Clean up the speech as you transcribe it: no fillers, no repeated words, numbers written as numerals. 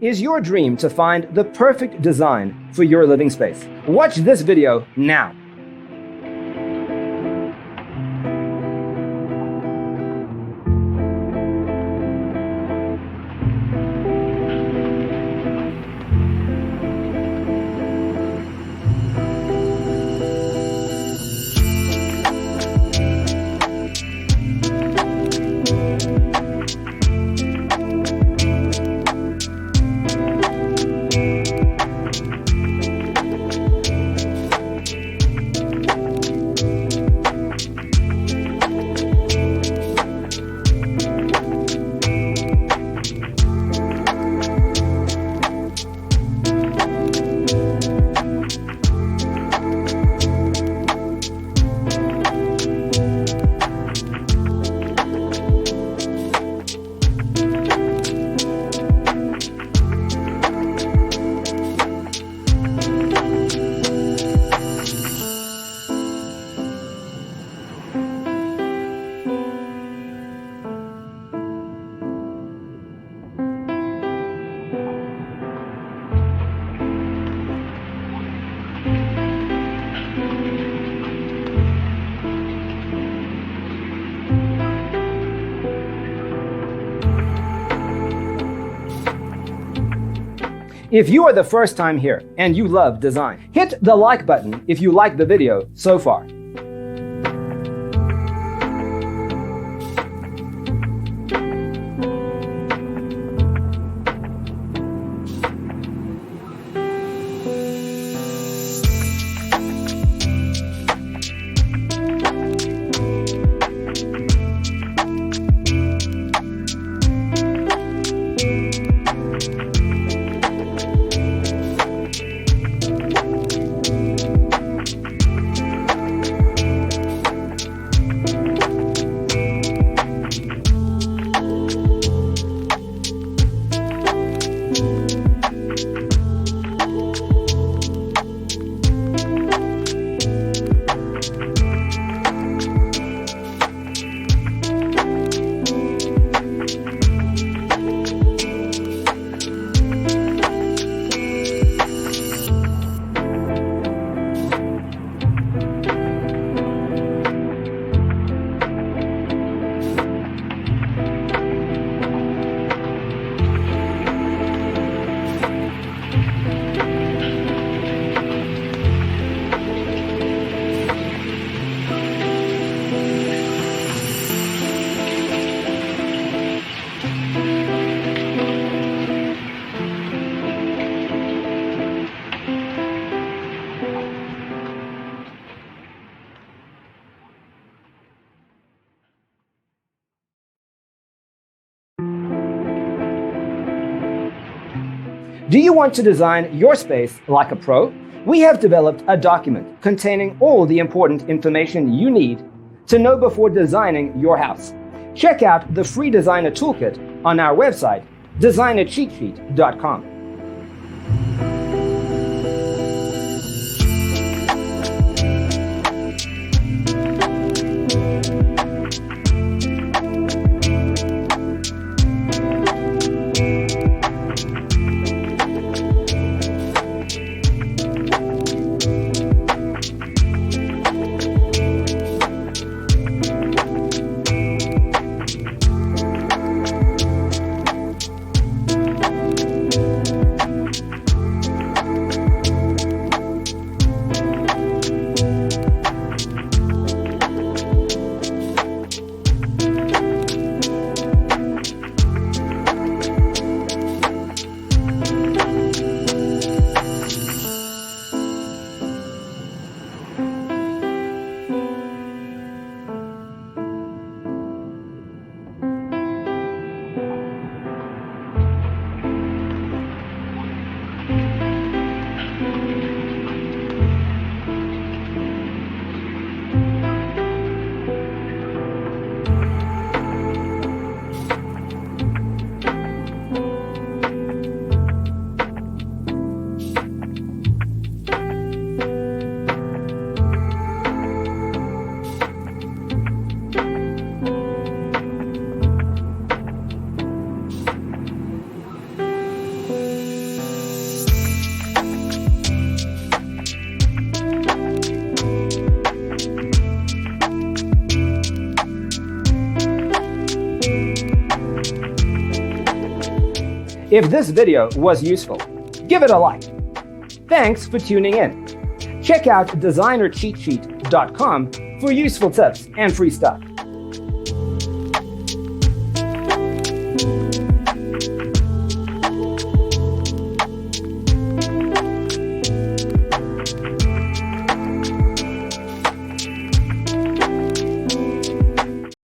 Is your dream to find the perfect design for your living space? Watch this video now. If you are the first time here and you love design, hit the like button if you like the video so far. Do you want to design your space like a pro? We have developed a document containing all the important information you need to know before designing your house. Check out the free designer toolkit on our website, designercheatsheet.com. If this video was useful, give it a like. Thanks for tuning in. Check out designercheatsheet.com for useful tips and free stuff.